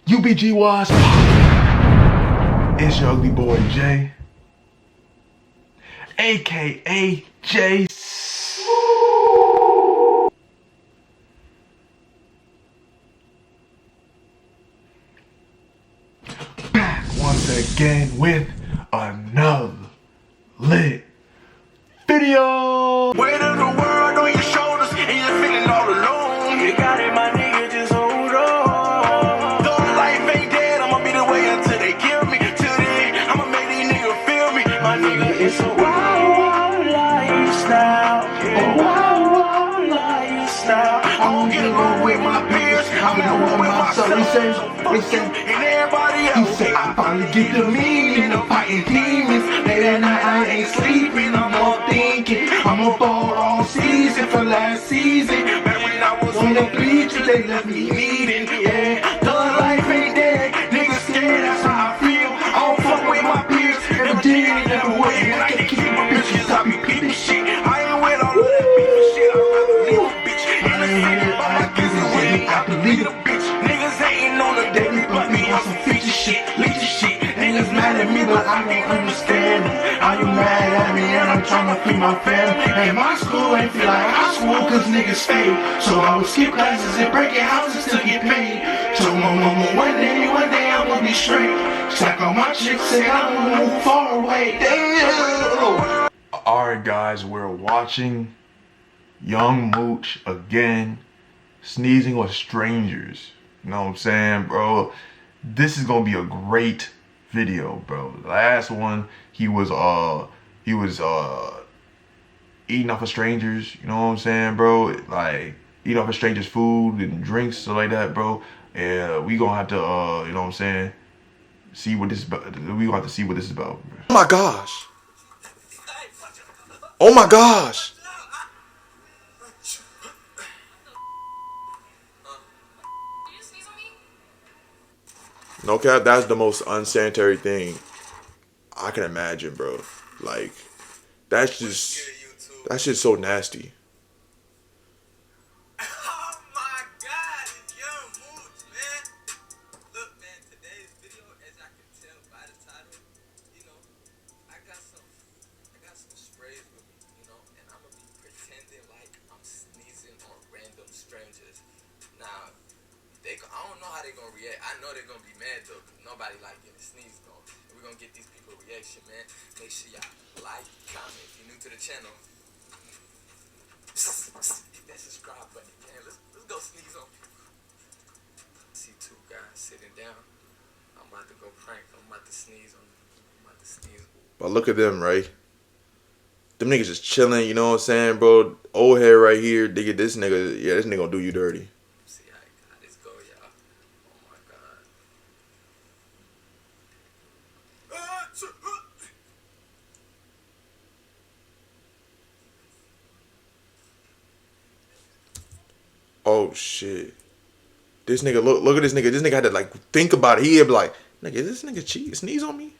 UBG was. It's your ugly boy Jay, aka Jay. Back once again with another lit video. Weight of the world on your shoulders, and you're feeling all alone. You got it, my nigga, just hold on. Though life ain't dead, I'ma be the way until they kill me. Till the end, I'ma make these niggas feel me. My nigga, it's a wild lifestyle. A wild lifestyle. I won't get along with my peers. I'm at war with myself. And everybody else. He said, I finally get the meaning of fighting demons. Late at night, I ain't sleeping. I'm up thinking I'm a ball all season for last season. Back when I was On the bleachers, they left me needing. Yeah, the life ain't dead. Niggas scared, that's how I feel. I don't fuck with my peers. And I'm dead in the way. And I can't keep my bitches. I be peeping shit. I ain't with all of that beef and shit. I'd rather leave a bitch. And I say that by my business when they out to leave a bitch. Niggas hating on the daily, but me on some feature shit. Leecher shit. Niggas mad at me, but I don't understand them. Are you mad at me and I'm trying to feed my family? And my school ain't feel like high school cause niggas fail. So I would skip classes and break your houses to get paid. Told my mama one day I'm gonna be straight. Stack on my chicks, say I'm gonna move far away. Damn. Alright guys, we're watching Young Mooch again sneezing with strangers. You know what I'm saying, bro? This is gonna be a great video, bro. The last one, he was eating off of strangers, you know what I'm saying, bro? Like eating off of strangers' food and drinks, stuff like that, bro. And we gonna have to you know what I'm saying, see what this is about. We gonna have to see what this is about, bro. Oh my gosh. Oh my gosh. No cap, that's the most unsanitary thing I can imagine, bro. Like, that's just so nasty. Oh my God, it's Young Mooch, man. Look, man, today's video, as I can tell by the title, you know, I got some sprays with me, you know, and I'm gonna be pretending like I'm sneezing on random strangers. Now, I don't know how they gonna react. I know they're gonna be mad though, cause nobody like getting sneezed on. And we're gonna get these people reaction, man. Make sure y'all like, comment. If you're new to the channel, hit that subscribe button, man. Let's go sneeze on people. See two guys sitting down. I'm about to go prank. I'm about to sneeze on them. I'm about to sneeze. But look at them, right? Them niggas just chilling, you know what I'm saying, bro? Old head right here. They get this nigga, yeah, this nigga gonna do you dirty. See how this go, y'all. Oh my God. Oh shit. This nigga, look at this nigga. This nigga had to like think about it. He had be like, nigga, is this nigga sneeze on me?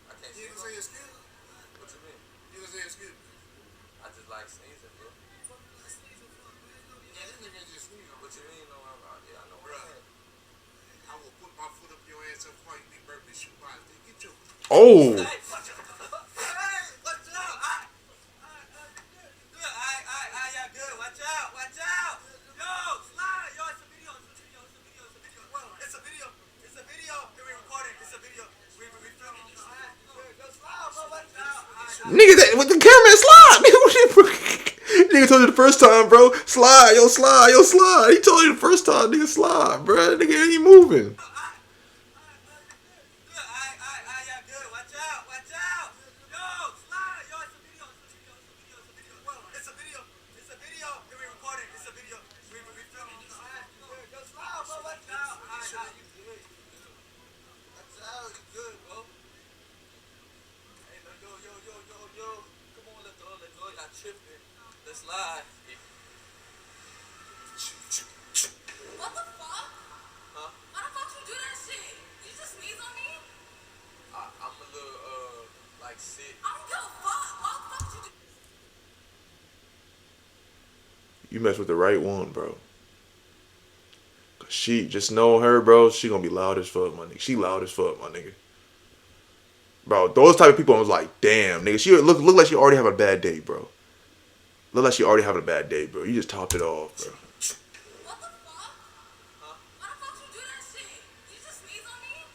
I can't see. What you mean? I just like sneezing, bro. What you mean? No, yeah, I know what I'm saying. I will put my foot up your ass up before you be burping shoe out. Get your Oh. Hey, watch out! Hey, watch out! Y'all good? Watch out! Yo, slide! Yo, it's a video. It's a video. We're recording. It's a video. We filming. Go slide, bro. Watch out! Nigga, that with the camera slide. Nigga told you the first time, bro. Slide, yo, slide, yo, slide. He told you the first time, nigga, slide, bro. Nigga ain't moving. Y'all good? Watch out! Yo, slide! Yo, it's a video. It's a video. We're recording. It's a video. We filming. Go slide, bro. Watch out! You good? Watch out! You good, bro? Hey, yo. Come on, let's go. Y'all tripping. Let's slide. What the fuck? Huh? Why the fuck you do that shit? You just sneeze on me? I'm a little, like, sick. I don't give a fuck. Why the fuck you do You mess with the right one, bro. She just know her, bro. She gonna be loud as fuck, my nigga. She loud as fuck, my nigga. Bro, those type of people, I was like, damn, nigga. She look like she already have a bad day, bro. Look like she already having a bad day, bro. You just topped it off, bro. What the fuck? Huh? Why the fuck you do that shit? You just sneeze on me?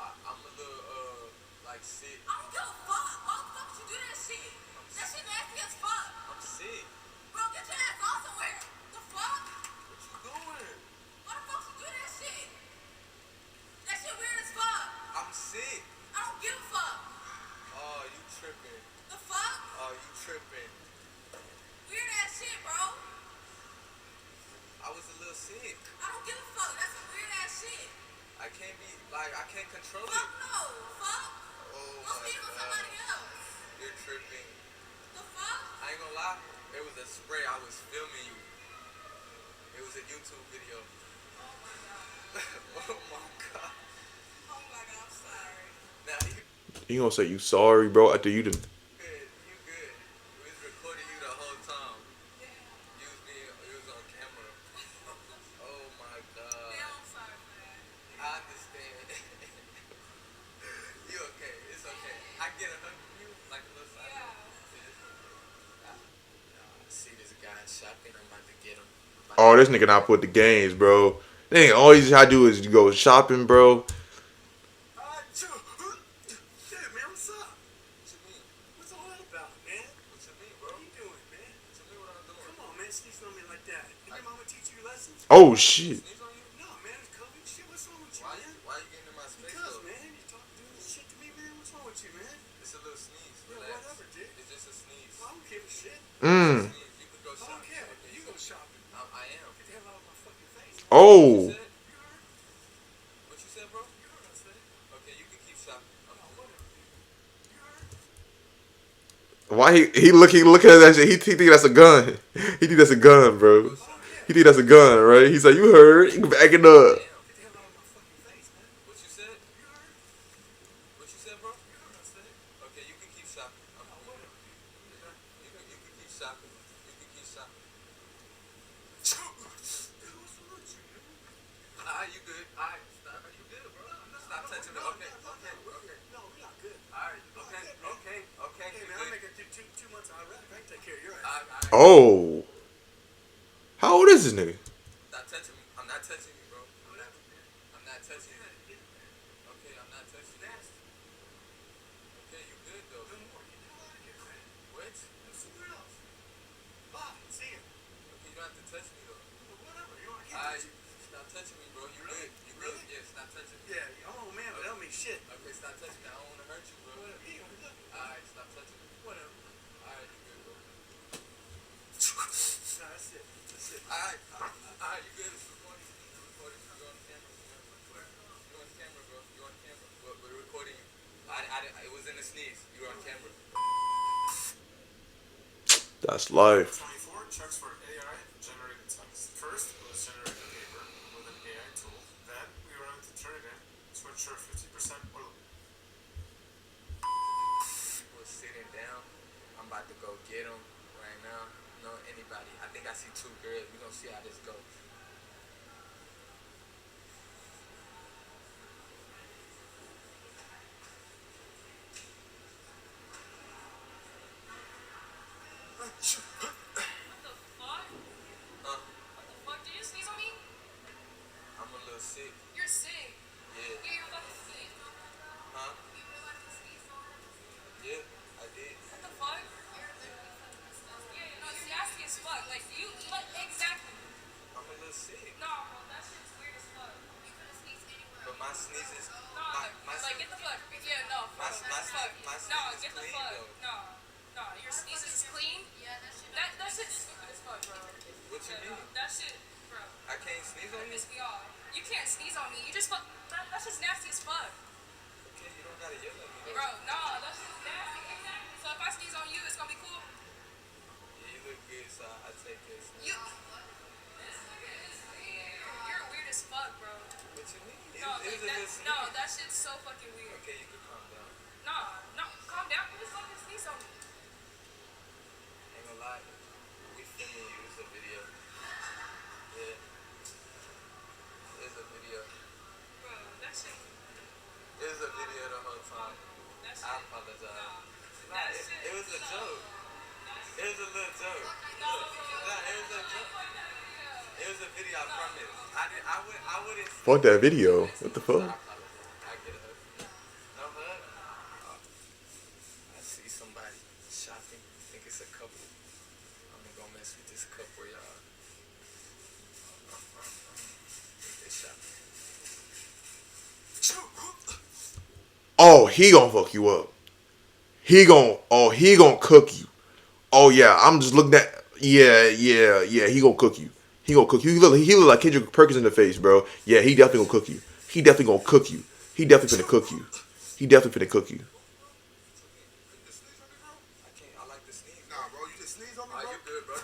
I'm a little, like sick. I don't give a fuck. Why the fuck you do that shit? That shit nasty as fuck. I'm sick. Bro, get your ass off somewhere. The fuck? What you doing? Why the fuck you do that shit? That shit weird as fuck. I'm sick. I don't give a fuck. Oh, you tripping. The fuck? Oh, you tripping. Weird ass shit, bro. I was a little sick. I don't give a fuck. That's some weird ass shit. I can't be, like, I can't control it. Fuck no. Fuck. Oh Go my sneeze on God. somebody else. You're tripping. The fuck? I ain't gonna lie. It was a spray. I was filming you. It was a YouTube video. Oh my god. Oh my God. Oh my god, I'm sorry. Now you You gonna say you sorry, bro, after you done. good. You good. We was recording you the whole time. You was on camera. Oh my God. Yeah, I'm sorry for that. I understand. You okay? It's okay. I get a hug from you, like a little side. See this guy shopping. I'm about to get him. Oh, this nigga not put the games, bro. They ain't all you gotta do is go shopping, bro. Yeah, man, what's up? What you mean? What's all that about, man? What you mean, bro? What you doing, man? What you mean what I'm doing? Come on, man, sneeze on me like that. Did your mama teach you lessons? Oh shit. Sneeze on you? No, man, it's COVID shit. What's wrong with you, Why man? why you getting in my space Because, though? man, you talking doing this shit to me, man. What's wrong with you, man? It's a little sneeze. Yeah, Relax. whatever, dude. It's just a sneeze. I don't give a shit. Mm. Sneeze. You could go I shopping. don't care. Okay, You so- go shopping. I am. Get the hell out of my fucking face. Oh. What you said? What you said, bro? You heard what I said. Okay, you can keep shopping. I'm Oh, cool. whatever, dude. You heard? Why he looking at that shit? He think that's a gun. He think that's a gun, bro. He think that's a gun, right? He's like, you heard? He back it up. Damn. Get the hell out of my fucking face, man. What you said? You heard? What you said, bro? You heard what I said. Okay, you can keep shopping. I'm Oh, cool. whatever, dude. You can keep shopping. You can keep shopping. Dude, what's wrong with you, man? Alright, you good. Alright, stop. You good, bro? Stop touching me. Okay, okay, okay. No, we're not good. Alright, okay, okay, okay. Hey, You man, I'll good. make it 2 months out of rest. I can take care of your ass. Alright. Oh. How old is this nigga? Stop touching me. I'm not touching you, bro. I'm not touching you. Okay, I'm not touching you. Okay, you good though. No more. Get the hell out of here, man. What? Go somewhere else. Bye. See ya. Okay, you don't have to touch me though. Whatever. You want to get Alright, this? stop touching me, bro. You Really? good. You good. Really? Yeah, stop touching me. Yeah, I'm an old man, but that don't mean shit. Okay, stop touching me. I don't want to hurt you, bro. Whatever. You ain't gonna look. Alright, stop touching me. Whatever. Alright, you good, bro. Nah, that's it. That's it. Alright, you good. It's recording. It's recording. You're on camera. You're on camera, bro. You're on camera. We're recording you. It was in a sneeze. You were on camera. That's life. 24 checks for AI generated text. First, it was generated paper with an AI tool. Then we were able to turn it in to ensure 50% oil. People sitting down. I'm about to go get them right now. No, anybody. I think I see 2 girls. We're gonna see how this goes. What the fuck? Huh? What the fuck? Did you sneeze on me? I'm a little sick. You're sick. Yeah. Yeah, you're about to sneeze. Huh? You realize you sneezed on her? Yeah, I did. What the fuck? Yeah, no, you're nasty as fuck. Like, what exactly? I'm a little sick. No, bro, that shit's weird as fuck. You could've sneezed anywhere. But my sneezes. No, My like, get the fuck. Yeah, no, My- fuck. my- Fuck. my No, sneeze is get the clean, fuck. though. No, your sneezes is clean? Yeah, that shit's stupid as fuck, bro. What you mean? That shit, bro. I can't sneeze on That you? pissed me off. You can't sneeze on me. You just fuck. That's just nasty as fuck. Okay, you don't gotta yell at me. Bro, no, that's just nasty. Exactly. So if I sneeze on you, it's gonna be cool? Yeah, you look good, so I take this. You. You're weird as fuck, bro. What you mean? It, No, it was a like, little sneeze. no, that shit's so fucking weird. Okay, you can calm down. No, calm down. You just fucking sneeze on me. Ain't gonna lie. We filming you. It's a video. was a joke. It was a little joke. Look, nah, it was a joke. It was a video, I promise. I wouldn't. Fuck that video. What the fuck? I get a hug. No hug. I see somebody shopping. Think it's a couple. I'm gonna go mess with this couple, y'all. They shopping. Oh, he gonna fuck you up. He gonna cook you. Oh yeah, I'm just looking at. Yeah. He gonna cook you. He gonna cook you. He look like Kendrick Perkins in the face, bro. Yeah, he definitely gonna cook you. He definitely gonna cook you. He definitely finna cook you. He definitely finna cook you. You just sneeze on me, bro? I can't. I like to sneeze. Nah, bro, you just sneeze on me, Are bro? you good, bro?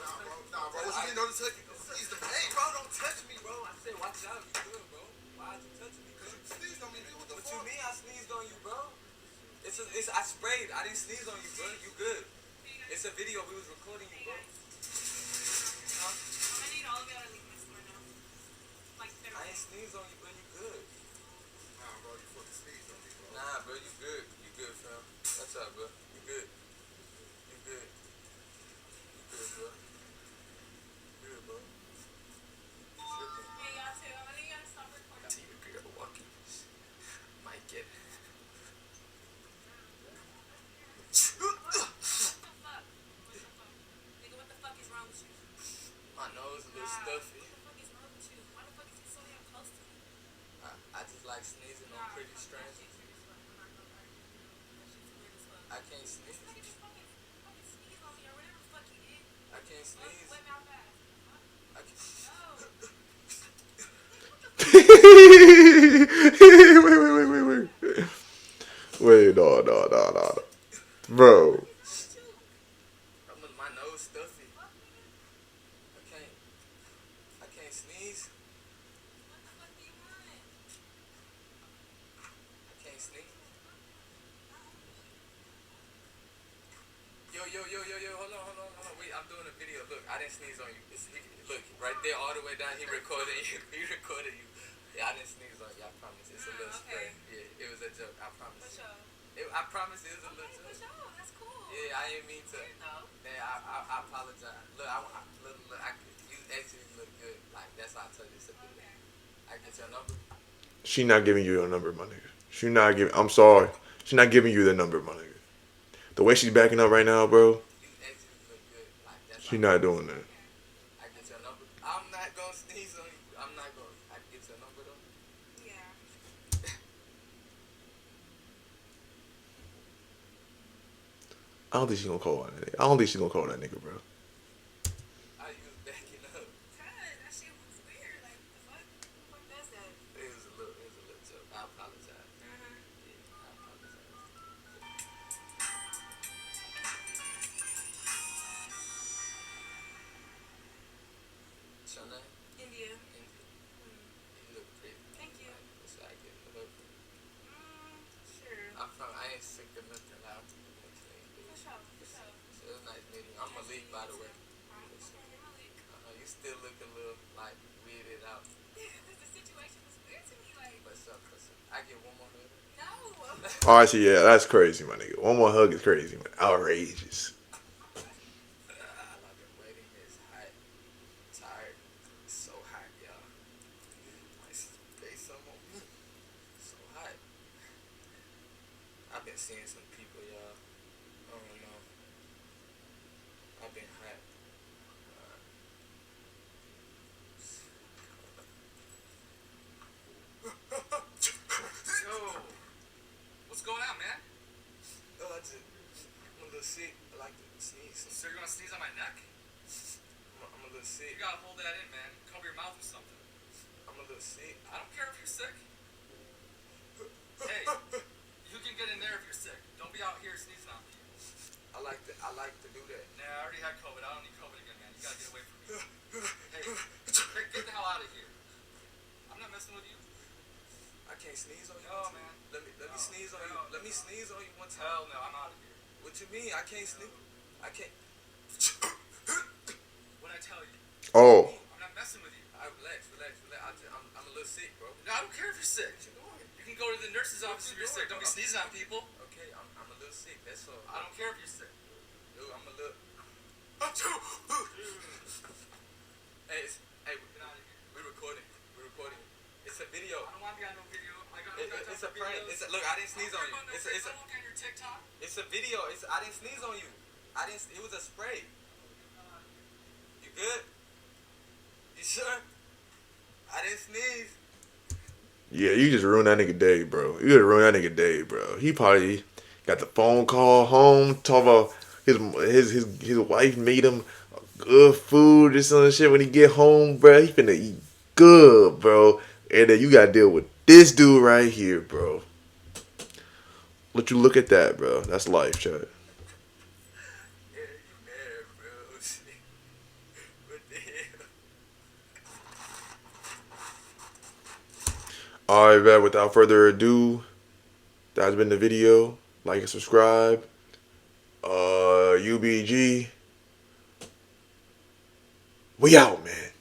Nah, bro, what you mean, don't touch me? Sneeze to me. Hey, bro, don't touch me, bro. I said, watch out. You good, bro? Why'd you touch me, bro? Sneeze on me, nigga, what the What you fuck? mean I sneezed on you, bro? I sprayed. I didn't sneeze on you, bro. You good? It's a video. We was recording you, bro. Huh? I need all of y'all to leave my store now. Like, I ain't sneeze on you, bro. You good? Nah, bro, you fucking sneezed on me, bro. Nah, bro. You good? You good, fam? What's up, bro? You good? You good? You good, bro? You good, bro? You tripping? Hey, y'all too. I think you gotta stop I recording. see a girl walking. Might get it. What the fuck? Nigga, what the fuck is wrong with you? My nose a little Nah, stuffy. What the fuck is wrong with you? Why the fuck is you so damn close to me? I just like sneezing on Nah, pretty that strange. shit's weird as fuck. I'm not gonna lie. That shit's weird as fuck. I can't sneeze. Nigga, just fucking sneeze on me or whatever the fuck you did. I can't sneeze. Wet mouth ass. I can't. No. Wait, no. Bro. My nose stuffy. I can't sneeze. What the fuck do you want? I can't sneeze. Yo, hold on. Wait, I'm doing a video. Look, I didn't sneeze on you. Look, right there, all the way down, he recorded you. Yeah, I didn't sneeze on you, I promise. It's a little spray. Okay. Yeah, it was a joke, I promise. For you. sure. I promise it was a little For joke. sure. That's cool. Yeah, I didn't mean to. Weird though. Man, I apologize. Look, you actually look good. Like, that's why I told you it's a video. I get your number. She not giving you your number, my nigga. I'm sorry. She not giving you the number, my nigga. The way she's backing up right now, bro. You actually look good. Like, that's She why not doing that. I get your number. I'm not gonna sneeze on you. I'm not gonna. I get your number though. Yeah. I don't think she's gonna call that nigga. I don't think she's gonna call that nigga, bro. I was backing up. Cause that shit was weird. Like, what the fuck? Who the fuck does that? It was a little joke. I apologize. Uh-huh. Yeah, I apologize. What's your name? India. India. You look pretty. Thank you. That's how I get the look. Sure. I ain't sick of nothing out. For sure. For sure. So it was nice meeting you. I'm Malik, by the way. You're Malik. You still look a little like weirded out. The situation was weird to me. Like, What's up? I get one more hug. no. All right, so yeah, that's crazy, my nigga. One more hug is crazy, man. Outrageous. I've been waiting. It's hot. Tired. It's so hot, y'all. My face on me. So hot. I've been seeing some people, y'all. I don't know. I've been hot. Yo, what's going on, man? I'm a little sick. I like to sneeze. So you're gonna sneeze on my neck? I'm a little sick. You gotta hold that in, man. Cover your mouth with something. I'm a little sick. I don't care if you're sick. Hey, you can get in there if you're sick. Don't be out here sneezing on people. I like to do that. Nah, I already had COVID. I don't need COVID again, man. You gotta get away from me. Hey, get the hell out of here. I'm not messing with you. I can't sneeze on you. No, man. Let me No, sneeze on you. no, Let me no. sneeze on you one time. Hell no, I'm out of here. What you mean? I can't sneeze. I can't. What'd I tell you? Oh, I'm not messing with you. Relax. I'm a little sick, bro. No, I don't care if you're sick. What you doing? You can go to the nurse's office if you're sick. Don't be sneezing on people. Okay, I'm a little sick. That's all. I don't care if you're sick. on you. It's a video. I didn't sneeze on you. It was a spray. You good? You sure? I didn't sneeze. Yeah, you just ruined that nigga day, bro. You just ruined that nigga day, bro. He probably got the phone call home, talk about his wife made him good food or some shit when he get home, bro. He finna eat good, bro. And then you gotta deal with this dude right here, bro. Let you look at that, bro. That's life, chat. Yeah, you mad, bro. What the hell? Alright, man, without further ado, that's been the video. Like and subscribe. UBG. We out, man.